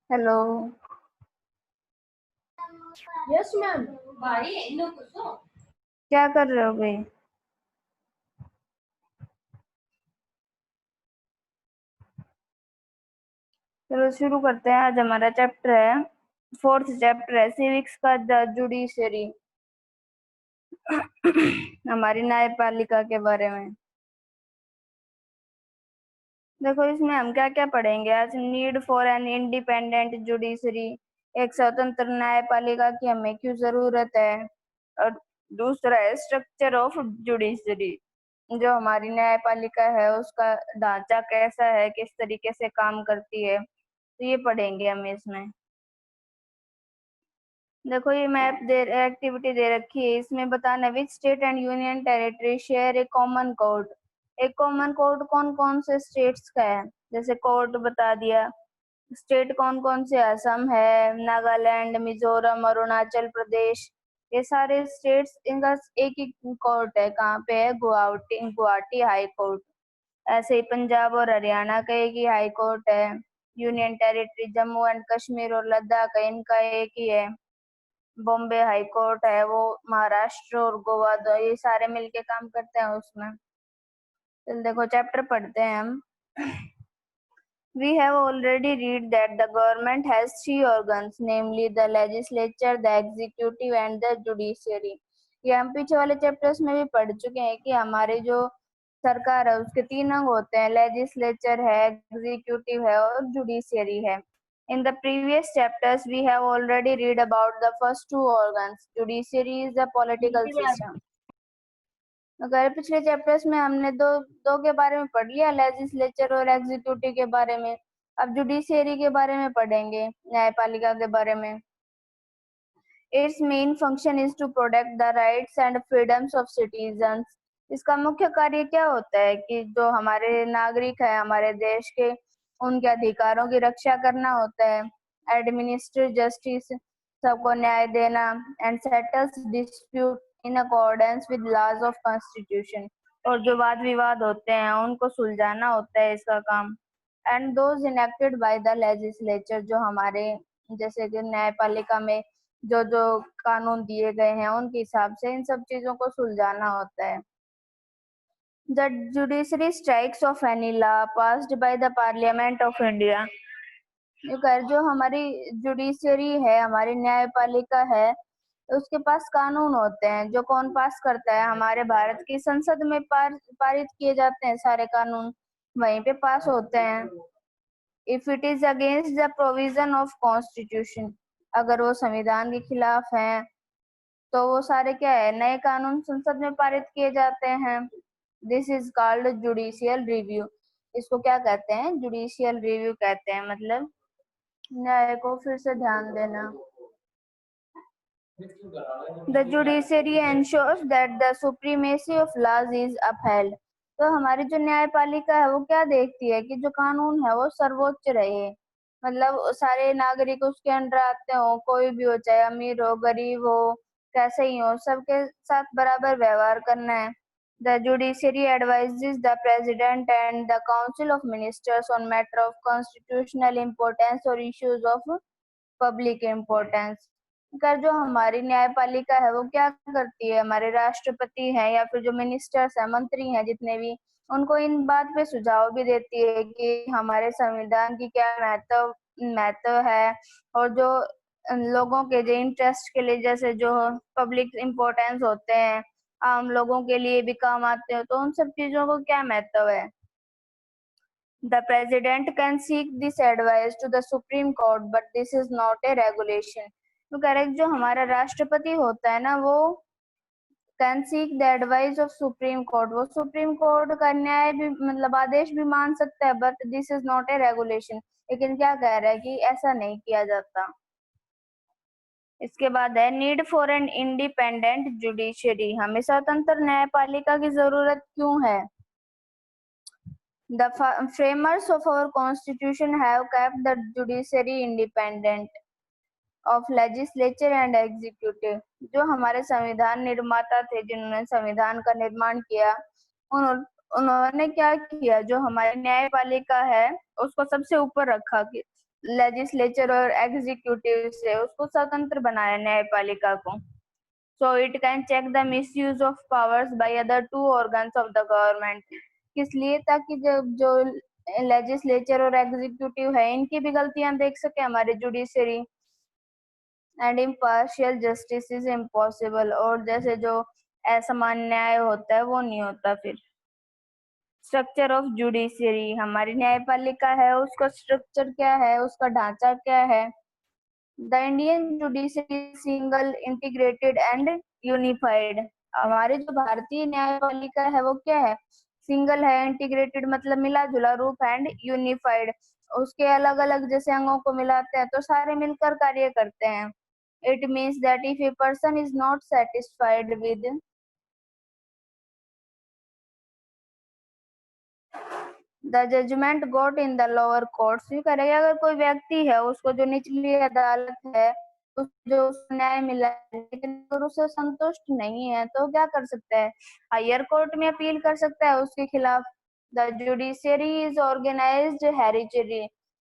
Hello. Yes ma'am. क्या कर रहे हो भाई? चलो शुरू करते हैं। आज हमारा चैप्टर है, फोर्थ चैप्टर है सिविक्स का, द जुडिशरी। हमारी न्यायपालिका के बारे में। देखो इसमें हम क्या क्या पढ़ेंगे आज। Need for an independent judiciary, एक स्वतंत्र न्यायपालिका की हमें क्यों जरूरत है। और दूसरा है स्ट्रक्चर ऑफ जुडिशरी, जो हमारी न्यायपालिका है उसका ढांचा कैसा है, किस तरीके से काम करती है, तो ये पढ़ेंगे हम इसमें। देखो ये मैप दे एक्टिविटी दे रखी है, इसमें बताना which state and union territory share A common code. एक कॉमन कोड कौन कौन से स्टेट्स का है, जैसे कोड बता दिया। स्टेट कौन कौन से, असम है, नागालैंड, मिजोरम, अरुणाचल प्रदेश, ये सारे स्टेट्स, इनका एक ही कोर्ट है। कहाँ पे है? Guwahati, Guwahati high court. ऐसे ही पंजाब और हरियाणा का एक ही हाई कोर्ट है। Union territory Jammu and Kashmir और लद्दाख है, इनका एक ही है। बॉम्बे हाई कोर्ट है वो महाराष्ट्र और गोवा, दो ये सारे मिलके काम करते हैं उसमें। चल देखो चैप्टर पढ़ते हैं हम। We have already read that the government has three organs, namely the legislature, the executive and the judiciary. ये हम पीछे वाले चैप्टर्स में भी पढ़ चुके हैं कि हमारे जो सरकार है उसके तीन अंग होते हैं, लेजिस्लेचर है, एग्जीक्यूटिव है और जुडिशियरी है। In the previous chapters, we have already read about the first two organs. Judiciary is a political system. अगर पिछले चैप्टर्स में हमने दो दो के बारे में पढ़ लिया, लेजिस्लेचर और एग्जीक्यूटिव के बारे में। अब जुडिशियरी के बारे में पढ़ेंगे, न्यायपालिका के बारे में। Its main function is to protect the rights and freedoms of citizens. इसका मुख्य कार्य क्या होता है कि जो हमारे नागरिक है हमारे देश के, उनके अधिकारों की रक्षा करना होता है। एडमिनिस्ट्रेट जस्टिस, सबको न्याय देना। And settles dispute in accordance with laws of constitution, और जो वाद विवाद होते हैं उनको सुलझाना होता है इसका काम। And those enacted by the legislature, जो हमारे जैसे कि न्यायपालिका में जो जो कानून दिए गए हैं उनके हिसाब से इन सब चीजों को सुलझाना होता है। The judiciary strikes of any law passed by the parliament of India. जो हमारी जुडिशरी है, हमारी न्यायपालिका है, उसके पास कानून होते हैं। जो कौन पास करता है? हमारे भारत की संसद में पारित किए जाते हैं सारे कानून, वहीं पे पास होते हैं। If it is against the provision of constitution, अगर वो संविधान के खिलाफ हैं तो वो सारे क्या है, नए कानून संसद में पारित किए जाते हैं। This is called judicial review. इसको क्या कहते हैं? जुडिशियल रिव्यू कहते हैं। मतलब न्याय को फिर से ध्यान देना। The judiciary ensures that the supremacy of laws is upheld. तो हमारी जो न्यायपालिका है वो क्या देखती है कि जो कानून है वो सर्वोच्च रहे। मतलब सारे नागरिक उसके अंडर आते हो, कोई भी हो, चाहे अमीर हो गरीब हो, कैसे ही हो, सबके साथ बराबर व्यवहार करना है। The judiciary advises the president and the council of ministers on matter of constitutional importance or issues of public importance. कर जो हमारी न्यायपालिका है वो क्या करती है, हमारे राष्ट्रपति हैं या फिर जो मिनिस्टर्स हैं, मंत्री हैं जितने भी, उनको इन बात पे सुझाव भी देती है कि हमारे संविधान की क्या महत्व महत्व है, और जो लोगों के जो इंटरेस्ट के लिए, जैसे जो पब्लिक इम्पोर्टेंस होते हैं, आम लोगों के लिए भी काम आते हैं, तो उन सब चीजों को क्या महत्व है। The president can seek this advice to the Supreme Court, but this is not a regulation. तो करेक्ट, जो हमारा राष्ट्रपति होता है ना, वो can seek the advice of supreme court, वो सुप्रीम कोर्ट का न्याय भी मतलब आदेश भी मान सकता है, but this is not a regulation. लेकिन क्या कह रहा है कि ऐसा नहीं किया जाता। इसके बाद है need for an independent judiciary, हमें स्वतंत्र न्यायपालिका की जरूरत क्यों है। The framers of our constitution have kept the judiciary independent of legislature and executive. जो हमारे संविधान निर्माता थे, जिन्होंने संविधान का निर्माण किया, उन्होंने क्या किया, जो हमारी न्यायपालिका है उसको सबसे ऊपर रखा कि लेजिस्लेचर और एग्जीक्यूटिव से, उसको स्वतंत्र बनाया न्यायपालिका को। So it can check the misuse of powers by other two organs of the government. किस लिए? ताकि जब जो लेजिस्लेचर और एग्जीक्यूटिव है इनकी भी गलतियां देख सके हमारे judiciary. And impartial justice is impossible, और जैसे जो असमान न्याय होता है वो नहीं होता। फिर स्ट्रक्चर ऑफ जुडिशरी, हमारी न्यायपालिका है उसका स्ट्रक्चर क्या है, उसका ढांचा क्या है? The Indian judiciary single, integrated and unified. हमारी जो भारतीय न्यायपालिका है वो क्या है? सिंगल है, इंटीग्रेटेड मतलब मिला जुला रूप, एंड यूनिफाइड उसके अलग अलग जैसे अंगों को मिलाते हैं तो सारे मिलकर कार्य करते हैं। It means that if a person is not satisfied with the judgment got in the lower courts, ये करेगा अगर कोई व्यक्ति है उसको जो निचली अदालत है उस जो न्याय मिला है लेकिन अगर उसे संतुष्ट नहीं है तो क्या कर सकता है? हायर कोर्ट में अपील कर सकता है उसके खिलाफ। The judiciary is organised hereditary,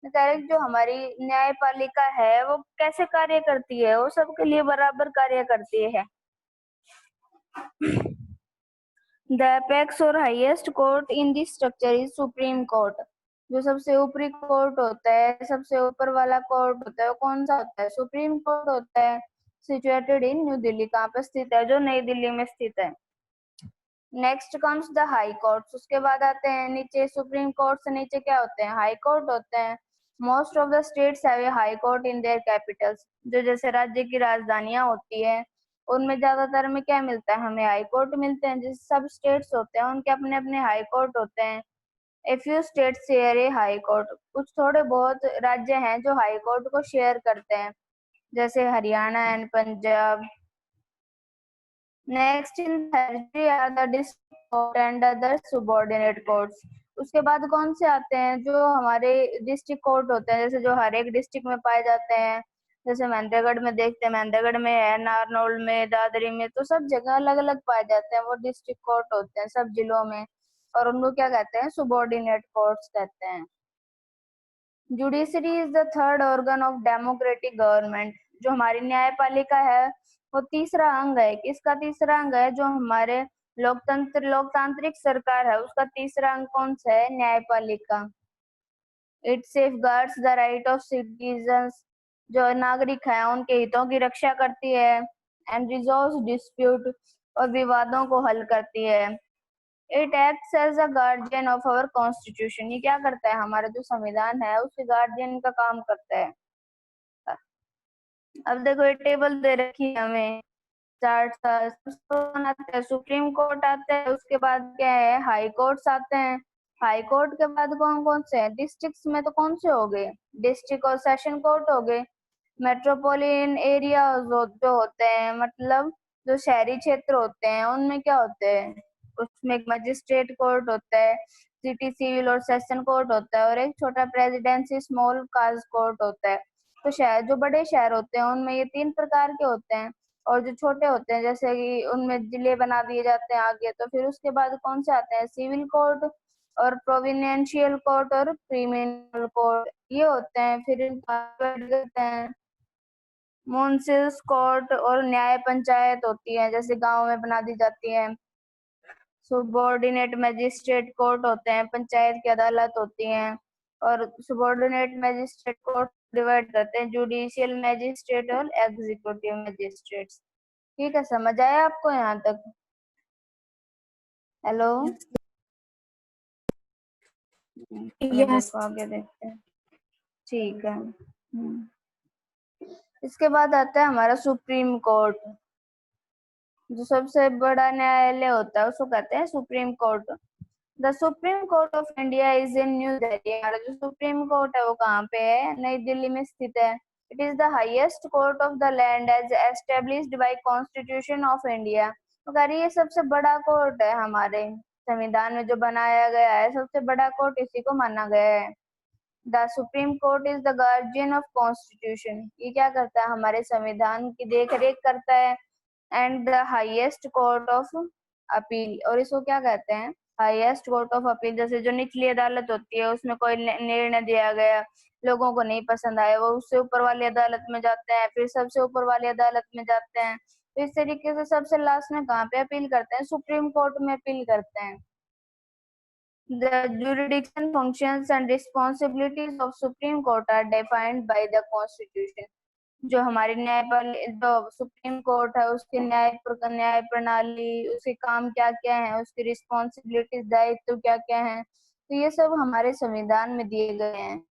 correct. जो हमारी न्यायपालिका है वो कैसे कार्य करती है? वो सबके लिए बराबर कार्य करती है। The apex और highest court in this structure is Supreme Court। जो सबसे ऊपरी कोर्ट होता है, सबसे ऊपर वाला कोर्ट होता है वो कौन सा होता है? सुप्रीम कोर्ट होता है। सिचुएटेड इन न्यू दिल्ली, कहाँ पे स्थित है? जो नई दिल्ली में स्थित है। Next comes the high courts, उसके बाद आते हैं नीचे सुप्रीम कोर्ट से नीचे क्या होते हैं? हाई कोर्ट होते हैं। Most of the states have a high court in their Capitals. जो जैसे राज्य की राजधानियां होती है उनमें ज्यादातर में क्या मिलता है? हमें हाई कोर्ट मिलते हैं। जैसे सब स्टेट्स होते हैं उनके अपने अपने हाई कोर्ट होते हैं। A few states share A high court, कुछ थोड़े बहुत राज्य हैं जो हाई कोर्ट को शेयर करते हैं, जैसे Haryana and Punjab. Next in territory are the district court and other subordinate courts. उसके बाद कौन से आते हैं? जो हमारे डिस्ट्रिक्ट कोर्ट होते हैं, जैसे जो हर एक डिस्ट्रिक्ट में पाए जाते हैं। जैसे महेंद्रगढ़ में देखते हैं, महेंद्रगढ़ में है, नारनौल में, दादरी में, तो सब जगह अलग अलग पाए जाते हैं। वो डिस्ट्रिक्ट कोर्ट होते हैं सब जिलों में, और उनको क्या कहते हैं? सुबॉर्डिनेट कोर्ट्स कहते हैं। Judiciary is the third organ of democratic government. जो हमारी न्यायपालिका है वो तीसरा अंग है। किसका तीसरा अंग है? जो हमारे लोकतांत्रिक सरकार है उसका तीसरा अंग कौन सा है? न्यायपालिका। It safeguards the right of citizens, जो नागरिक है उनके हितों की रक्षा करती है। एंड रिजॉल्व्स डिस्प्यूट, और विवादों को हल करती है। It acts as a guardian of our constitution, ये क्या करता है? हमारा जो संविधान है उसके गार्जियन का काम करता है। अब देखो ये टेबल दे रखी है हमें, चार्ट आते हैं, सुप्रीम कोर्ट आता है, उसके बाद क्या है? हाई कोर्ट्स आते हैं। हाई कोर्ट के बाद कौन कौन से हैं? डिस्ट्रिक्ट्स में तो कौन से हो गए? डिस्ट्रिक्ट और सेशन कोर्ट हो गए। मेट्रोपॉलिटन एरिया जो होते हैं, मतलब जो शहरी क्षेत्र होते हैं उनमें क्या होते हैं? उसमें एक मजिस्ट्रेट कोर्ट होता है, सिटी सिविल और सेशन कोर्ट होता है, और एक छोटा प्रेसिडेंसी स्मॉल काज कोर्ट होता है। तो शहर, जो बड़े शहर होते हैं उनमें ये 3 प्रकार के होते हैं, और जो छोटे होते हैं जैसे कि उनमें जिले बना दिए जाते हैं आगे। तो फिर उसके बाद कौन से आते हैं? सिविल कोर्ट और प्रोविडेंशियल कोर्ट और क्रिमिनल कोर्ट, ये होते हैं। फिर करते हैं मुंसिल्स कोर्ट, और न्याय पंचायत होती है जैसे गांव में बना दी जाती है। सुबॉर्डिनेट मजिस्ट्रेट कोर्ट होते हैं, पंचायत की अदालत होती हैं। और सुबॉर्डिनेट मजिस्ट्रेट कोर्ट डिवाइड करते हैं जुडिशियल मजिस्ट्रेट और एग्जीक्यूटिव मजिस्ट्रेट्स। ठीक है, समझ आया आपको यहाँ तक? हेलो। चलो Yes. देखो आगे देखते हैं। ठीक है। इसके बाद आता है हमारा सुप्रीम कोर्ट। जो सबसे बड़ा न्यायालय होता है उसको कहते हैं supreme court. The supreme court of India is in new Delhi. हमारा जो सुप्रीम कोर्ट है वो कहाँ पे है? नई दिल्ली में स्थित है। It is the highest court of the land as established by constitution of India. अगर ये सबसे बड़ा कोर्ट है, हमारे संविधान में जो बनाया गया है सबसे बड़ा कोर्ट इसी को माना गया है। The supreme court is the guardian of constitution, ये क्या करता है? हमारे संविधान की देख रेख करता है। And the highest court of appeal, और इसको क्या कहते हैं? हाईएस्ट कोर्ट ऑफ अपील, जैसे जो निचली अदालत होती है उसमें कोई निर्णय दिया गया, लोगों को नहीं पसंद आया, वो उससे ऊपर वाली अदालत में जाते हैं, फिर सबसे ऊपर वाली अदालत में जाते हैं, तो इस तरीके से सबसे लास्ट में कहाँ पे अपील करते हैं? सुप्रीम कोर्ट में अपील करते हैं। The jurisdiction, functions and responsibilities of Supreme Court are defined by the Constitution. जो हमारी जो सुप्रीम कोर्ट है उसकी न्याय प्रणाली, उसके काम क्या क्या है, उसकी रिस्पॉन्सिबिलिटीज, दायित्व क्या क्या है, तो ये सब हमारे संविधान में दिए गए हैं।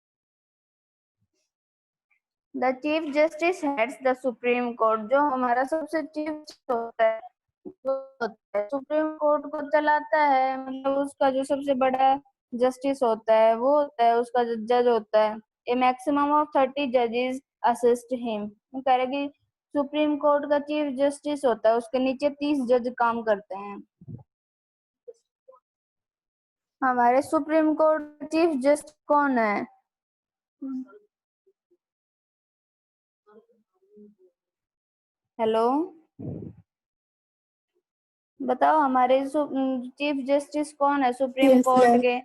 The chief justice heads the supreme court, जो हमारा सबसे चीफ होता है वो होता है सुप्रीम कोर्ट को चलाता है, मतलब उसका जो सबसे बड़ा जस्टिस होता है वो होता है उसका जज होता है। ए मैक्सिमम ऑफ 30 जजेस असिस्ट हिम, कह रहे कि सुप्रीम कोर्ट का चीफ जस्टिस होता है, उसके नीचे 30 जज काम करते हैं। हमारे सुप्रीम कोर्ट चीफ जस्टिस कौन है? हेलो, बताओ हमारे चीफ जस्टिस कौन है सुप्रीम Yes, कोर्ट ma'am. के?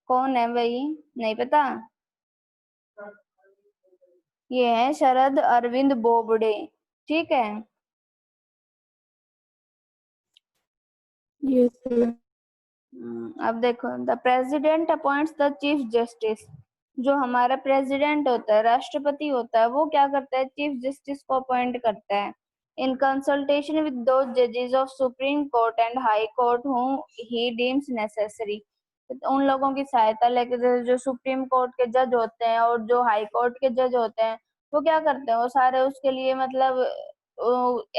कौन है भाई, नहीं पता? ये है शरद अरविंद बोबडे, ठीक है। Yes, ma'am. अब देखो, the president appoints the chief justice, जो हमारा प्रेसिडेंट होता है, राष्ट्रपति होता है, वो क्या करता है? चीफ जस्टिस को अपॉइंट करता है। इन कंसल्टेशन विद दोज जजेस of supreme court and high court whom he deems necessary, उन लोगों की सहायता लेकर जो सुप्रीम कोर्ट के जज होते हैं और जो हाई कोर्ट के जज होते हैं, वो क्या करते हैं? वो सारे उसके लिए मतलब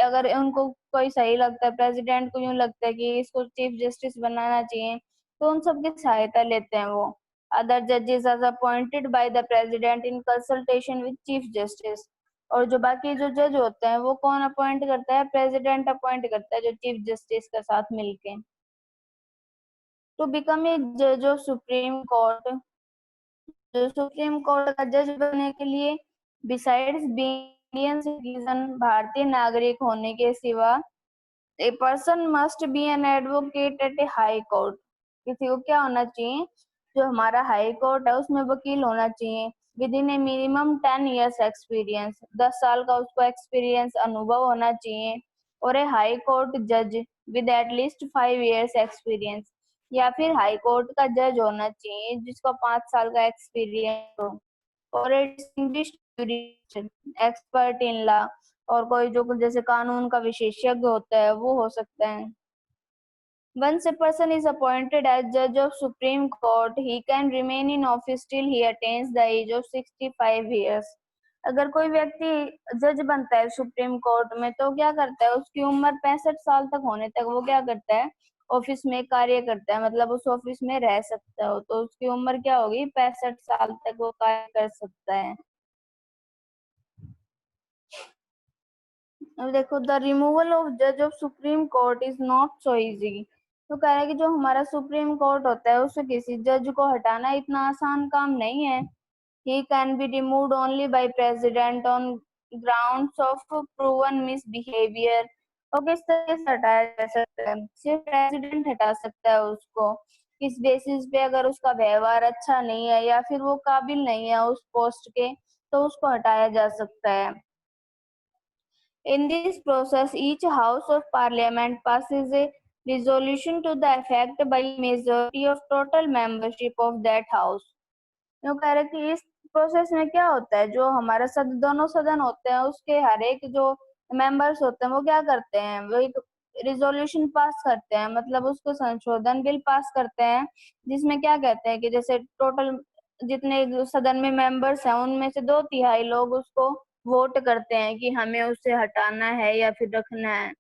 अगर उनको कोई सही लगता है, प्रेसिडेंट को यूं लगता है कि इसको चीफ जस्टिस बनाना चाहिए, तो उन सबकी सहायता लेते हैं वो। अदर जजेस are appointed by the president in consultation with chief justice, और जो बाकी जो जज होते हैं वो कौन अपॉइंट करता है? प्रेसिडेंट अपॉइंट करता है, जो चीफ जस्टिस के साथ मिलके। टू बिकम ए जज ऑफ सुप्रीम कोर्ट, जो सुप्रीम कोर्ट का जज बनने के लिए बिसाइड्स बीइंग इंडियन सिटीजन, भारतीय नागरिक होने के सिवा, a person must be an advocate at a high court, किसी को क्या होना चाहिए? जो हमारा हाई कोर्ट है उसमें वकील होना चाहिए। With in A minimum 10 years experience, 10 साल का उसको एक्सपीरियंस, अनुभव होना चाहिए। और ए हाई कोर्ट जज विद एटलीस्ट 5 years एक्सपीरियंस, या फिर हाई कोर्ट का जज होना चाहिए जिसको 5 साल का एक्सपीरियंस हो। और ए डिस्टिंग्विश्ड एक्सपर्ट इन लॉ, और कोई जो जैसे कानून का विशेषज्ञ होता है वो हो सकता है। Once a person is appointed as judge of Supreme Court, he can remain in office till he attains the age of 65 years. अगर कोई व्यक्ति जज बनता है सुप्रीम कोर्ट में तो क्या करता है? उसकी उम्र 65 साल तक होने तक वो क्या करता है? ऑफिस में कार्य करता है, मतलब उस ऑफिस में रह सकता हो, तो उसकी उम्र क्या होगी? 65 साल तक वो कार्य कर सकता है। अब देखो, द रिमूवल ऑफ जज of supreme court is not so easy, तो कह रहा है कि जो हमारा सुप्रीम कोर्ट होता है उससे किसी जज को हटाना इतना आसान काम नहीं है। He can be removed only by president on grounds of proven misbehaviour, और किस तरह से हटाया जा सकता है? सिर्फ प्रेसिडेंट हटा सकता है उसको, किस बेसिस पे? अगर उसका व्यवहार अच्छा नहीं है या फिर वो काबिल नहीं है उस पोस्ट के, तो उसको हटाया जा सकता है। In this process, each House of Parliament passes a resolution to the effect by majority of total membership of that house. यूँ कह रहे कि इस प्रोसेस में क्या होता है? जो हमारा दोनों सदन होते हैं उसके हर एक जो मेंबर्स होते हैं वो क्या करते हैं? वो एक रिजोल्यूशन पास करते हैं, मतलब उसको संशोधन बिल पास करते हैं, जिसमें क्या कहते हैं कि जैसे टोटल जितने सदन में मेंबर्स हैं उनमें से 2/3 लोग उसको वोट करते हैं कि हमें उसे हटाना है या फिर रखना है।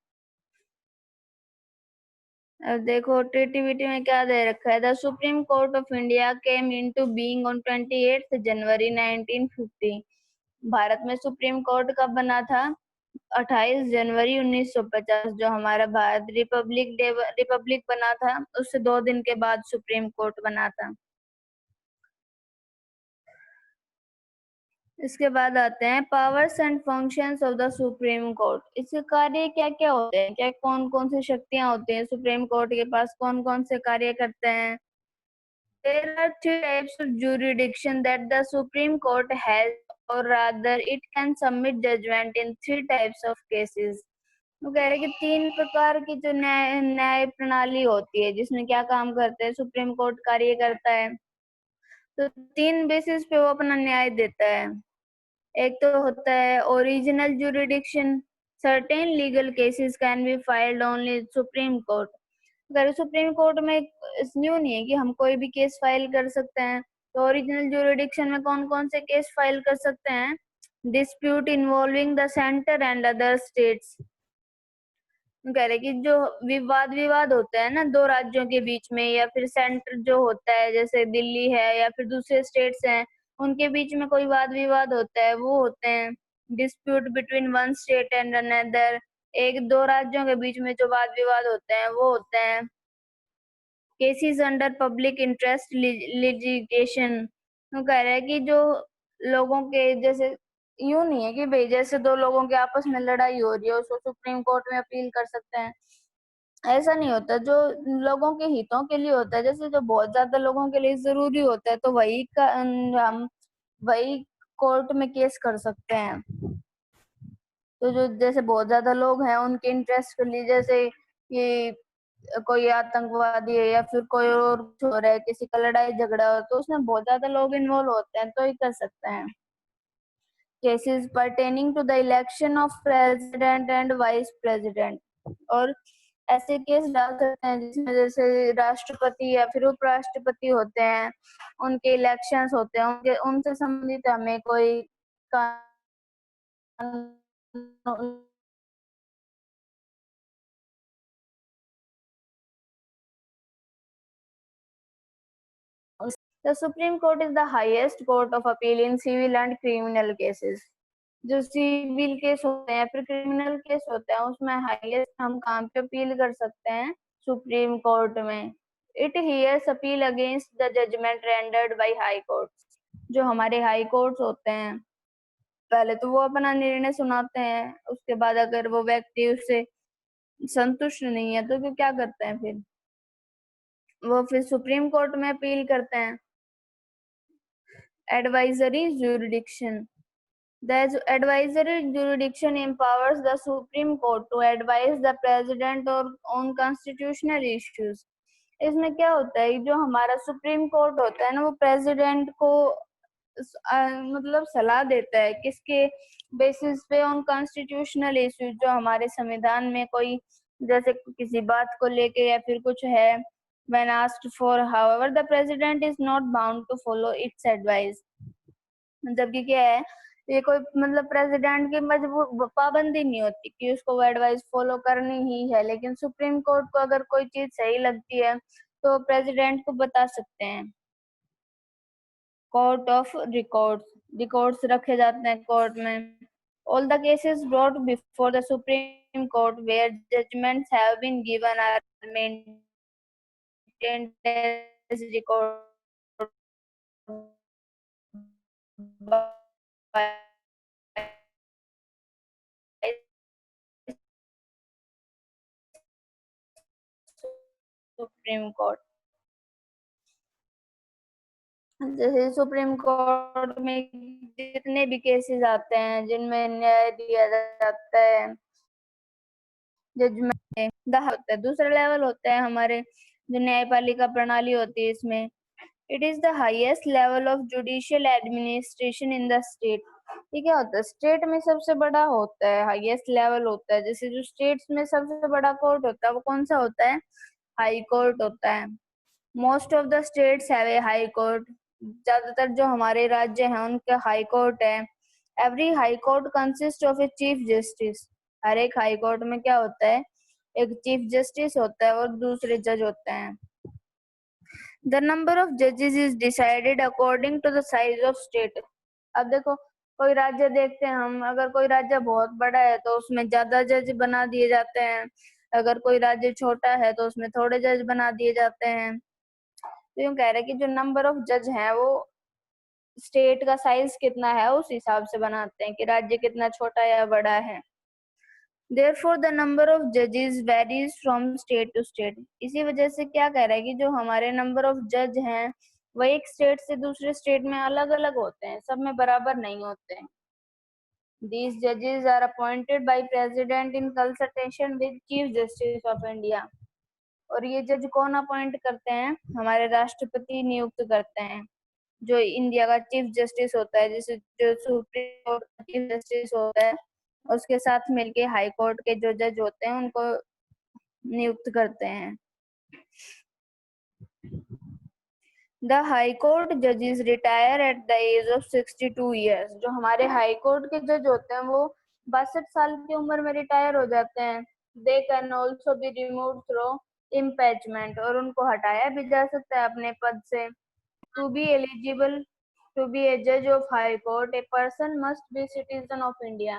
अब देखो टीटीवीटी में क्या दे रखा है? The supreme court of India came into being on 28 जनवरी 1950। भारत में सुप्रीम कोर्ट कब बना था? 28 जनवरी 1950, जो हमारा भारत रिपब्लिक बना था उससे 2 दिन के बाद सुप्रीम कोर्ट बना था। इसके बाद आते हैं powers and functions of the supreme court. इसके कार्य क्या क्या होते हैं, क्या कौन कौन सी शक्तियां होती हैं सुप्रीम कोर्ट के पास, कौन कौन से कार्य करते हैं। There are three types of jurisdiction that the Supreme Court has, or rather, it can submit judgment in three types of cases. वो कह रहे हैं कि तीन प्रकार की जो न्याय प्रणाली होती है जिसमें क्या काम करते हैं सुप्रीम कोर्ट कार्य करता है, तो तीन बेसिस पे वो अपना न्याय देता है। एक तो होता है original jurisdiction, certain legal cases can be filed only supreme court. अगर सुप्रीम कोर्ट में न्यू नहीं है कि हम कोई भी केस फाइल कर सकते हैं, तो ओरिजिनल जुरिडिक्शन में कौन कौन से केस फाइल कर सकते हैं, dispute involving the centre and other states. कह रहे कि जो विवाद होते हैं ना दो राज्यों के बीच में, या फिर सेंटर जो होता है जैसे दिल्ली है या फिर दूसरे स्टेट्स हैं, उनके बीच में कोई वाद विवाद होता है, वो होते हैं dispute between one state and another. एक दो राज्यों के बीच में जो वाद विवाद होते हैं वो होते हैं cases under public interest litigation. वो कह रहे हैं कि जो लोगों के जैसे यूं नहीं है कि भाई जैसे दो लोगों के आपस में लड़ाई हो रही है उसको सुप्रीम कोर्ट में अपील कर सकते हैं, ऐसा नहीं होता। जो लोगों के हितों के लिए होता है, जैसे जो बहुत ज्यादा लोगों के लिए जरूरी होता है, तो हम वही कोर्ट में केस कर सकते हैं। तो जो जैसे बहुत ज्यादा लोग हैं उनके इंटरेस्ट के लिए, जैसे कि कोई आतंकवादी है या फिर कोई और कुछ हो रहा है, किसी का लड़ाई झगड़ा हो, तो उसमें बहुत ज्यादा लोग इन्वॉल्व होते हैं, तो ही कर सकते हैं। Cases pertaining to the election of president and vice president, और ऐसे केस डाल सकते हैं जिसमें जैसे राष्ट्रपति या फिर उपराष्ट्रपति होते हैं, उनके इलेक्शंस होते हैं, उनके उनसे संबंधित हमें कोई कानून। The Supreme Court is the highest court of appeal in civil and criminal cases. जो सिविल केस होते हैं फिर क्रिमिनल केस होते हैं उसमें हाईएस्ट हम कहाँ पे अपील कर सकते हैं, सुप्रीम कोर्ट में। It hears appeal against the judgement rendered by high court. जो हमारे हाई कोर्ट्स होते हैं पहले तो वो अपना निर्णय सुनाते हैं, उसके बाद अगर वो व्यक्ति उससे संतुष्ट नहीं है तो वो क्या करते हैं, फिर वो फिर सुप्रीम कोर्ट में अपील करते हैं। Advisory jurisdiction. The advisory jurisdiction empowers the Supreme Court to advise the President on constitutional issues. इसमें क्या होता है, जो हमारा सुप्रीम कोर्ट होता है ना, वो प्रेसिडेंट को मतलब सलाह देता है किसके बेसिस पे, ऑन कॉन्स्टिट्यूशनल इश्यूज, जो हमारे संविधान में कोई जैसे किसी बात को लेके या फिर कुछ है। When asked for, however, the president is not bound to follow its advice. जबकि क्या है, ये कोई मतलब प्रेसिडेंट की मजबूर पाबंदी नहीं होती कि उसको वो एडवाइस फॉलो करनी ही है, लेकिन सुप्रीम कोर्ट को अगर कोई चीज सही लगती है तो प्रेसिडेंट को बता सकते हैं। कोर्ट ऑफ रिकॉर्ड्स रखे जाते हैं कोर्ट में। All the cases brought before the supreme court where judgements have been given are maintained as record by supreme court. जैसे सुप्रीम कोर्ट में जितने भी केसेस आते हैं जिनमें न्याय दिया जाता है, जजमेंट होता है। दूसरा लेवल होता है हमारे जो न्यायपालिका प्रणाली होती है, इसमें it is the highest level of judicial administration in the state. ये क्या होता है, स्टेट में सबसे बड़ा होता है, हाईएस्ट लेवल होता है। जैसे जो स्टेट्स में सबसे बड़ा कोर्ट होता है वो कौन सा होता है, हाई कोर्ट होता है। Most of the states have a high court. ज्यादातर जो हमारे राज्य हैं उनके हाई कोर्ट है। Every high court consist of a chief justice. हर एक हाई कोर्ट में क्या होता है, एक चीफ जस्टिस होता है और दूसरे जज होते हैं। द नंबर ऑफ जजेस is decided according to the size of state. अब देखो कोई राज्य देखते हैं हम, अगर कोई राज्य बहुत बड़ा है तो उसमें ज्यादा जज बना दिए जाते हैं, अगर कोई राज्य छोटा है तो उसमें थोड़े जज बना दिए जाते हैं। तो यूं कह रहे हैं कि जो नंबर ऑफ जज हैं वो स्टेट का साइज कितना है उस हिसाब से बनाते हैं कि राज्य कितना छोटा या बड़ा है। Therefore, the number of judges varies from state to state. इसी वजह से क्या कह रहा है कि जो हमारे नंबर ऑफ जज हैं वो एक स्टेट से दूसरे स्टेट में अलग अलग होते हैं, सब में बराबर नहीं होते हैं। These judges are appointed by president in consultation with Chief Justice of India. और ये जज कौन अपॉइंट करते हैं? हमारे राष्ट्रपति नियुक्त करते हैं। जो इंडिया का चीफ जस्टिस होता है, जैसे जो सुप्रीम कोर्ट का चीफ जस्टिस होता है, उसके साथ मिलके हाई कोर्ट के जो जज होते हैं उनको नियुक्त करते हैं। द हाई कोर्ट जजेस retire at the age of 62 years. जो हमारे हाई कोर्ट के जज होते हैं वो 62 साल की उम्र में रिटायर हो जाते हैं। They can also be remove through impeachment. और उनको हटाया भी जा सकता है अपने पद से। To be eligible to be a judge of high court, a person must be citizen of India.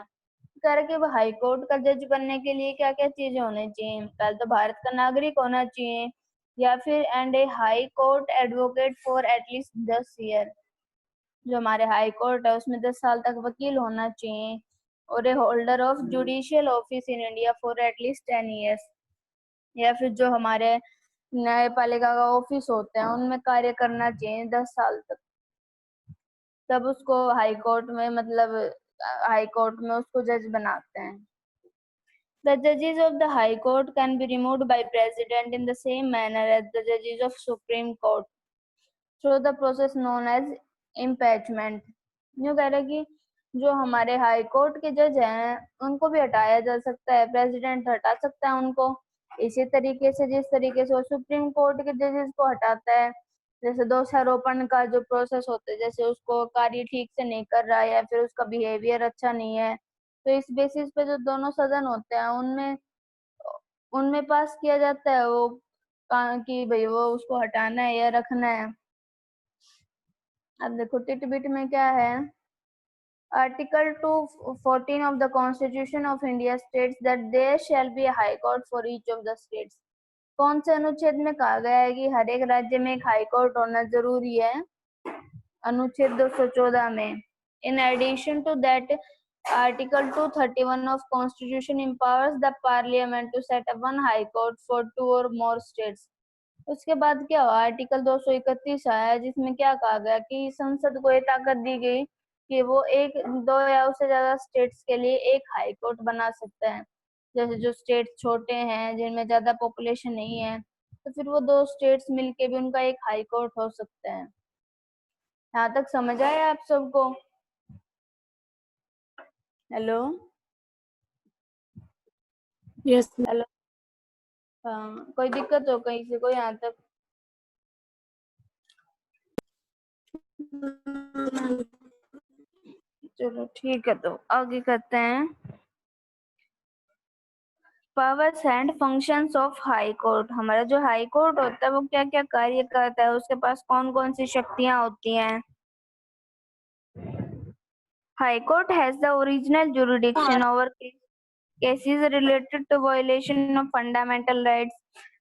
कह रहे कि वो हाई कोर्ट का जज बनने के लिए क्या क्या चीजें होनी चाहिए? पहले तो भारत का नागरिक होना चाहिए, या फिर and A high court advocate for at least 10 year. जो हमारे हाई कोर्ट है उसमें 10 साल तक वकील होना चाहिए। और a holder of judicial office in India for at least 10 years. या फिर जो हमारे न्यायपालिका का ऑफिस होते हैं उनमें कार्य करना चाहिए 10 साल तक, तब उसको हाई कोर्ट में मतलब हाई कोर्ट में उसको जज बनाते हैं। The judges of the High Court can be removed by President in the same manner as the judges of Supreme Court through the process known as impeachment. यूँ कह रहे कि जो हमारे हाई कोर्ट के जज हैं उनको भी हटाया जा सकता है, प्रेसिडेंट हटा सकता है उनको। इसी तरीके से जिस तरीके से वो सुप्रीम कोर्ट के जजेस को हटाता है, जैसे दोषारोपण का जो प्रोसेस होता है, जैसे उसको कार्य ठीक से नहीं कर रहा है या फिर उसका बिहेवियर अच्छा नहीं है, तो इस बेसिस पे जो दोनों सदन होते हैं उनमें उनमें पास किया जाता है वो कि भाई वो उसको हटाना है या रखना है। अब देखो टिट-बिट में क्या है। Article 214 of the Constitution of India states that there shall be a high court for each of the states. कौन से अनुच्छेद में कहा गया है कि हर एक राज्य में एक हाई कोर्ट होना जरूरी है? अनुच्छेद 214 में। In addition to that, Article 231 of Constitution empowers the Parliament to set up one high court for 2 or more states. उसके बाद क्या हुआ? आर्टिकल 231 आया जिसमें क्या कहा गया कि संसद को ये ताकत दी गई कि वो एक, दो या उससे ज्यादा स्टेट्स के लिए एक हाई कोर्ट बना सकता है। जैसे जो स्टेट छोटे हैं जिनमें ज्यादा पॉपुलेशन नहीं है, तो फिर वो 2 स्टेट्स मिलके भी उनका एक हाई कोर्ट हो सकता है। यहाँ तक समझ आया आप सबको? Hello Yes, ma'am. हेलो। हाँ, कोई दिक्कत हो कहीं से? कोई यहाँ तक? चलो ठीक है, तो आगे करते हैं। Powers and functions of high court. हमारा जो हाई कोर्ट होता है वो क्या क्या कार्य करता है, उसके पास कौन कौन सी शक्तियां होती हैं? High court has the original jurisdiction over cases related to violation of fundamental rights.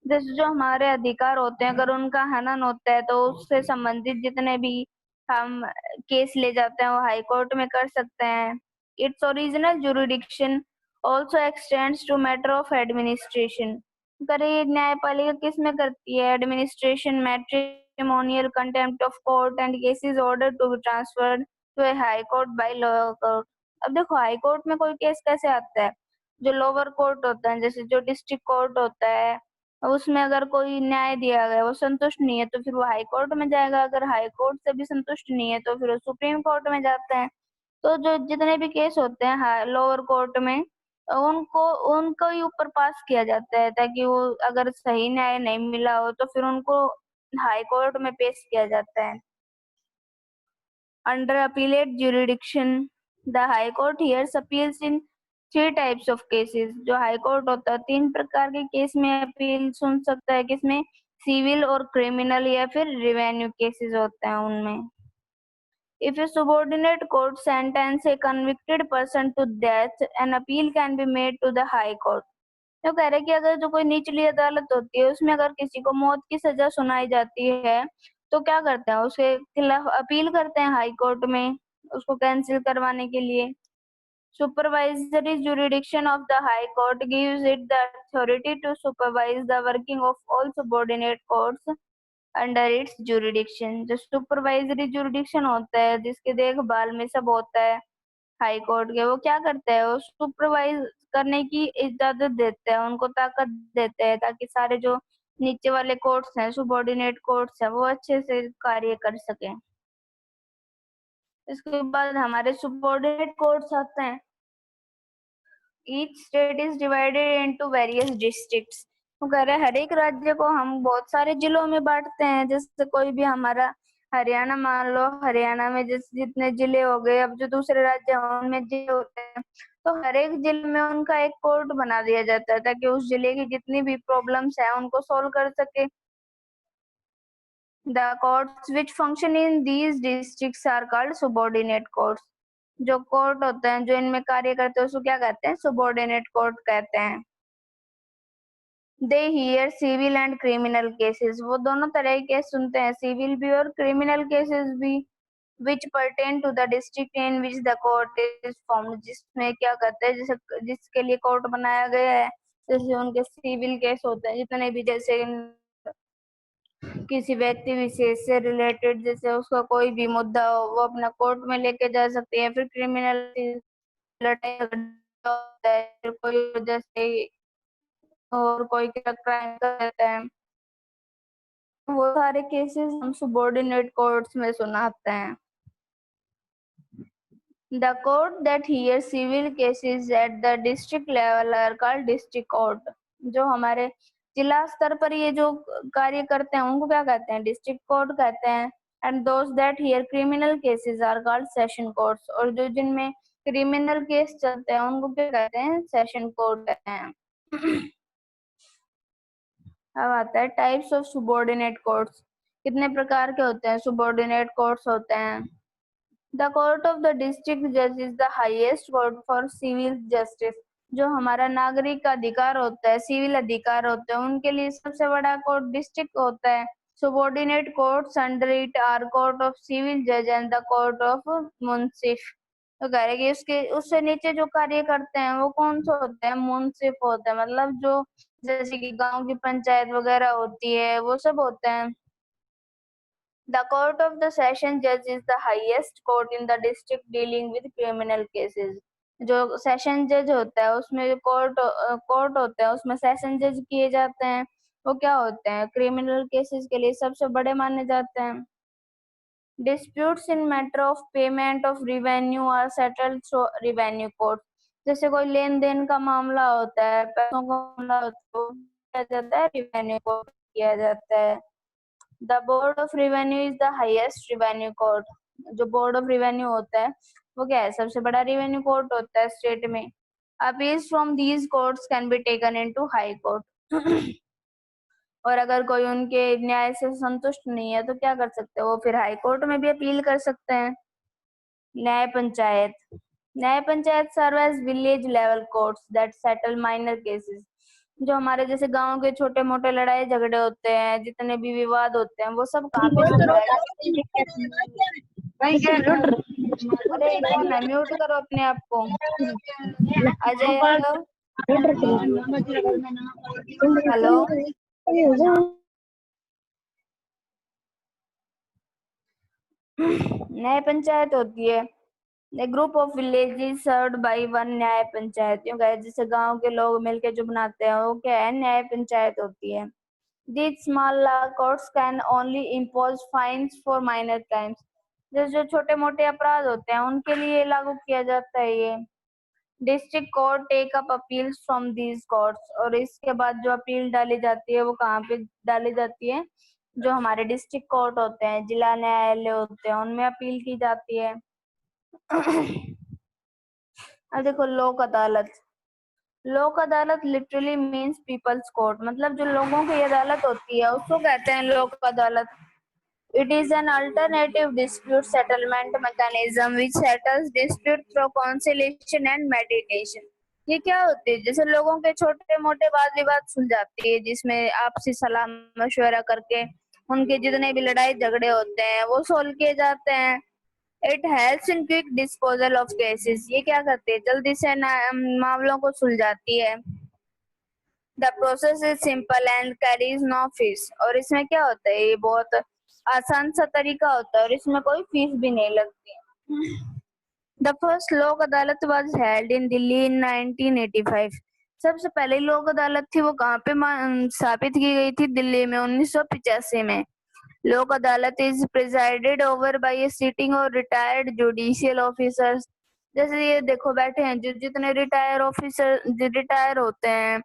जैसे जो हमारे अधिकार होते हैं, अगर उनका हनन होता है तो उससे संबंधित जितने भी हम केस ले जाते हैं वो हाई कोर्ट में कर सकते हैं। Its original jurisdiction also extends to matter of administration. करे न्यायपालिका किस में करती है? Administration, matrimonial, contempt of court and cases order to be transferred to a high court by lower court. अब देखो हाई कोर्ट में कोई केस कैसे आता है? जो लोअर कोर्ट होता है, जैसे जो डिस्ट्रिक्ट कोर्ट होता है, उसमें अगर कोई न्याय दिया गया वो संतुष्ट नहीं है तो फिर वो हाई कोर्ट में जाएगा। अगर हाई कोर्ट से भी संतुष्ट नहीं है तो फिर वो सुप्रीम कोर्ट में जाते हैं। तो जो जितने भी केस होते हैं लोअर कोर्ट में, उनको उनको ही ऊपर पास किया जाता है, ताकि वो अगर सही न्याय नहीं मिला हो तो फिर उनको हाई कोर्ट में पेश किया जाता है। Under appellate jurisdiction, the High Court hears appeals in 3 types of cases. जो हाई कोर्ट होता है 3 प्रकार के केस में अपील सुन सकता है, किसमें? सिविल और क्रिमिनल या फिर रेवेन्यू केसेस होते हैं उनमें। If a subordinate court sentence a convicted person to death, an appeal can be made to the High Court. तो कह रहे कि अगर जो कोई निचली अदालत होती है उसमें अगर किसी को मौत की सजा सुनाई जाती है तो क्या करते हैं, उसके खिलाफ अपील करते हैं हाई कोर्ट में उसको कैंसिल करवाने के लिए। Supervisory jurisdiction of the High Court gives it the authority to supervise the working of all subordinate courts under its jurisdiction। जो सुपरवाइजरी जुरिडिक्शन होता है, जिसके देखभाल में सब होता है हाई कोर्ट के, वो क्या करता है, वो सुपरवाइज करने की इजाजत देते हैं, उनको ताकत देते हैं, ताकि सारे जो नीचे वाले कोर्ट्स हैं, सुबॉर्डिनेट कोर्ट्स हैं, वो अच्छे से कार्य कर सकें। इसके बाद हमारे सुबॉर्डिनेट कोर्ट्स आते हैं। Each state is divided into various districts. वो कह रहे हैं हर एक राज्य को हम बहुत सारे जिलों में बांटते हैं। जैसे कोई भी हमारा हरियाणा मान लो, हरियाणा में जैसे जितने जिले हो गए, अब जो दूसरे राज्य हैं उनमें जिले होते हैं, तो हर एक जिले में उनका एक कोर्ट बना दिया जाता है ताकि उस जिले की जितनी भी प्रॉब्लम्स है उनको सोल्व कर सके। The courts which function in these districts are called subordinate courts। जो कोर्ट होते हैं जो इनमें कार्य करते हैं उसको क्या कहते हैं, subordinate court कहते हैं। They hear civil and criminal cases। वो दोनों तरह के केस सुनते हैं, सिविल भी और क्रिमिनल केसेस भी। Which pertain to the district in which the court is formed। जिसमें क्या करते हैं, जैसे जिसके लिए कोर्ट बनाया गया है, जैसे उनके सिविल केस होते हैं जितने भी, जैसे किसी व्यक्ति विशेष से रिलेटेड, जैसे उसका कोई भी मुद्दा हो वो अपना कोर्ट में लेके जा सकते हैं। फिर क्रिमिनल लड़ाई झगड़ा होता है, फिर कोई वजह से और कोई क्राइम कर देता है, वो सारे केसेस हम सुबॉर्डिनेट कोर्ट्स में सुनाते हैं। The court that hears civil cases at the district level are called district court। जो हमारे जिला स्तर पर ये जो कार्य करते हैं उनको क्या कहते हैं, डिस्ट्रिक्ट कोर्ट कहते हैं। And those that hear criminal cases are called session courts। और जो जिनमें क्रिमिनल केस चलते हैं उनको क्या कहते हैं, सेशन कोर्ट कहते हैं। अब आता है टाइप्स ऑफ सुबॉर्डिनेट कोर्ट्स। कितने प्रकार के होते हैं सुबॉर्डिनेट कोर्ट्स होते हैं। The court of the district judge is the highest court for civil justice। जो हमारा नागरिक अधिकार होता है, सिविल अधिकार होते हैं, उनके लिए सबसे बड़ा कोर्ट डिस्ट्रिक्ट होता है। Subordinate courts under it are court of civil judge and the court of मुंसिफ। तो कह रहे कि उसके उससे नीचे जो कार्य करते हैं वो कौन से होते हैं, मुंसिफ होते हैं। मतलब जो जैसे कि गांव की पंचायत वगैरह होती है वो सब होते हैं। The court of the session judge is the highest court in the district dealing with criminal cases। जो सेशन जज होता है उसमें जो कोर्ट होता है उसमें सेशन जज किए जाते हैं, वो क्या होते हैं, क्रिमिनल केसेस के लिए सबसे बड़े माने जाते हैं। Disputes in matter of payment of revenue are settled through revenue court। जैसे कोई लेन देन का मामला होता है, पैसों का मामला होता है, वो किया जाता है रेवेन्यू कोर्ट किया जाता है। The Board of Revenue is the highest revenue court। जो बोर्ड ऑफ रेवेन्यू होता है वो क्या है, सबसे बड़ा रेवेन्यू कोर्ट होता है स्टेट में। Appeals from these courts can be taken into high court। और अगर कोई उनके न्याय से संतुष्ट नहीं है तो क्या कर सकते हैं, वो फिर हाई कोर्ट में भी अपील कर सकते हैं। न्याय पंचायत। न्याय panchayat serve as village level courts that settle minor cases. जो हमारे जैसे गांव के छोटे मोटे लड़ाई झगड़े होते हैं, जितने भी विवाद होते हैं, वो सब कहाँ पे सुलझाए। अरे कौन है, म्यूट करो अपने आप को। अजय यादव, हेलो। न्याय पंचायत होती है A group of villages served by one न्याय पंचायत। जैसे गांव के लोग मिलके जो बनाते हैं वो क्या है, न्याय पंचायत होती है। These small law courts can only impose fines for minor crimes। जो छोटे मोटे अपराध होते हैं उनके लिए लागू किया जाता है ये। District court take up appeals from these courts. और इसके बाद जो अपील डाली जाती है वो कहाँ पे डाली जाती है, जो हमारे डिस्ट्रिक्ट कोर्ट होते हैं, जिला न्यायालय होते हैं, उनमें अपील की जाती है। अब देखो लोक अदालत। लोक अदालत लिटरली मीन्स पीपल्स कोर्ट। मतलब जो लोगों की अदालत होती है उसको कहते हैं लोक अदालत। It is an alternative dispute settlement mechanism which settles dispute through conciliation and meditation. ये क्या होती है, जैसे लोगों के छोटे मोटे वाद विवाद सुलझाती है, जिसमें आपसी सलाह मशवरा करके उनके जितने भी लड़ाई झगड़े होते हैं वो सोल्व किए जाते हैं। It helps in quick disposal of cases, ये क्या करती है, जल्दी से मामलों को सुलझाती है। The process is simple and carries no fees, और इसमें क्या होता है, ये बहुत आसान सा तरीका होता है और इसमें कोई फीस भी नहीं लगती। द फर्स्ट लोक अदालत वाज हेल्ड इन दिल्ली इन 1985। सबसे पहले लोक अदालत थी वो कहाँ पे स्थापित की गई थी, दिल्ली में 1985 में। लोक अदालत is presided over by A sitting और रिटायर्ड जुडिशियल ऑफिसर्स। जैसे ये देखो बैठे हैं जो जितने रिटायर होते हैं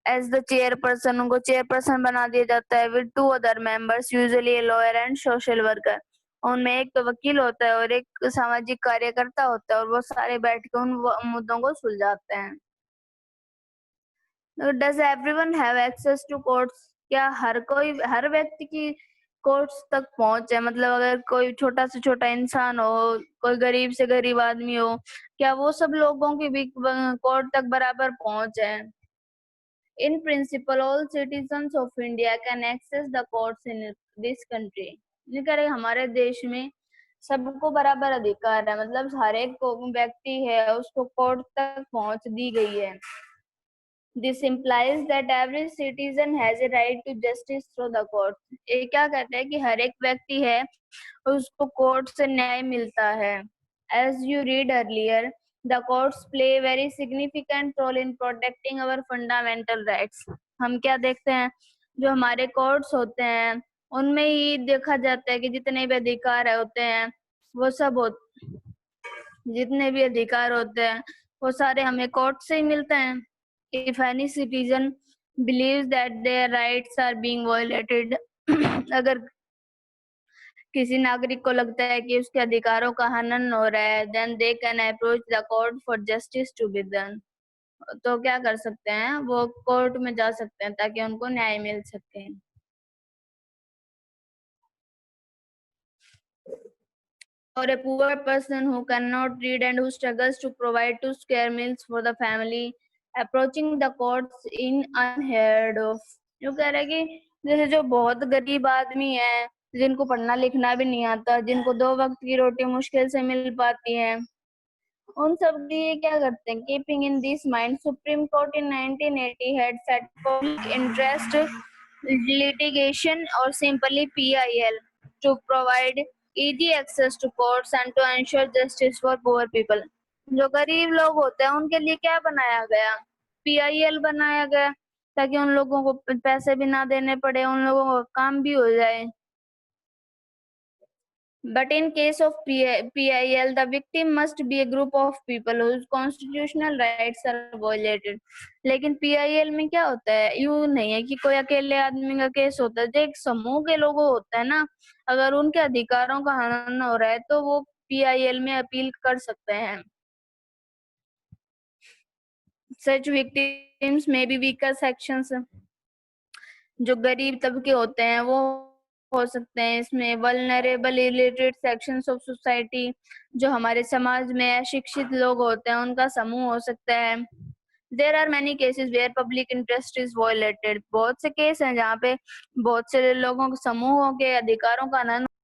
एज द चेयरपर्सन, उनको चेयरपर्सन बना दिया जाता है with 2 other members usually a lawyer and social worker. उनमें एक तो वकील होता है और एक सामाजिक कार्यकर्ता होता है और वो सारे बैठ के उन मुद्दों को सुलझाते हैं। Does everyone have access to courts, क्या हर व्यक्ति की कोर्ट्स तक पहुंच है, मतलब अगर कोई छोटा से छोटा इंसान हो, कोई गरीब से गरीब आदमी हो, क्या वो सब लोगों की भी कोर्ट तक बराबर पहुंच है? In principle, all citizens of India can access the courts in this country. ये कह रहे हमारे देश में सबको बराबर अधिकार है, मतलब हर एक व्यक्ति है उसको कोर्ट तक पहुंच दी गई है। This implies that every citizen has a right to justice through the court. ये क्या कहते हैं कि हर एक व्यक्ति है उसको कोर्ट से न्याय मिलता है। As you read earlier, the courts play a very significant role in protecting our fundamental rights. हम क्या देखते हैं, जो हमारे कोर्ट्स होते हैं उनमें ही देखा जाता है कि जितने भी अधिकार होते हैं वो सब जितने भी अधिकार होते हैं वो सारे हमें कोर्ट से ही मिलते हैं। If any citizen believes that their rights are being violated, अगर किसी नागरिक को लगता है कि उसके अधिकारों का हनन हो रहा है, then they can approach the court for justice to be done. तो क्या कर सकते हैं, वो कोर्ट में जा सकते हैं ताकि उनको न्याय मिल सके। Or a poor person who cannot read and who struggles to provide 2 square meals for the family, approaching the courts in unheard of. जो कह रहा है कि जैसे जो बहुत गरीब आदमी है, जिनको पढ़ना लिखना भी नहीं आता, जिनको 2 वक्त की रोटी मुश्किल से मिल पाती है, उन सब लिए क्या करते हैं, keeping in this mind supreme court in 1980 had set public interest litigation or simply PIL to provide easy access to courts and to ensure justice for poor people. जो गरीब लोग होते हैं उनके लिए क्या बनाया गया, PIL बनाया गया ताकि उन लोगों को पैसे भी ना देने पड़े, उन लोगों को काम भी हो जाए। But in case of PIL, the victim must be a group of people whose constitutional rights are violated. लेकिन PIL में क्या होता है, यूं नहीं है कि कोई अकेले आदमी का केस होता है, जो एक समूह के लोगों होता है ना, अगर उनके अधिकारों का हनन हो रहा है तो वो PIL में अपील कर सकते हैं। Such victims may be weaker sections, जो गरीब तबके होते हैं वो हो सकते हैं इसमें vulnerable illiterate sections of society, जो हमारे समाज में अशिक्षित लोग होते हैं उनका समूह हो सकता है। There are many cases where public interest is violated, बहुत से केस हैं जहाँ पे बहुत से लोगों के समूहों के अधिकारों का हनन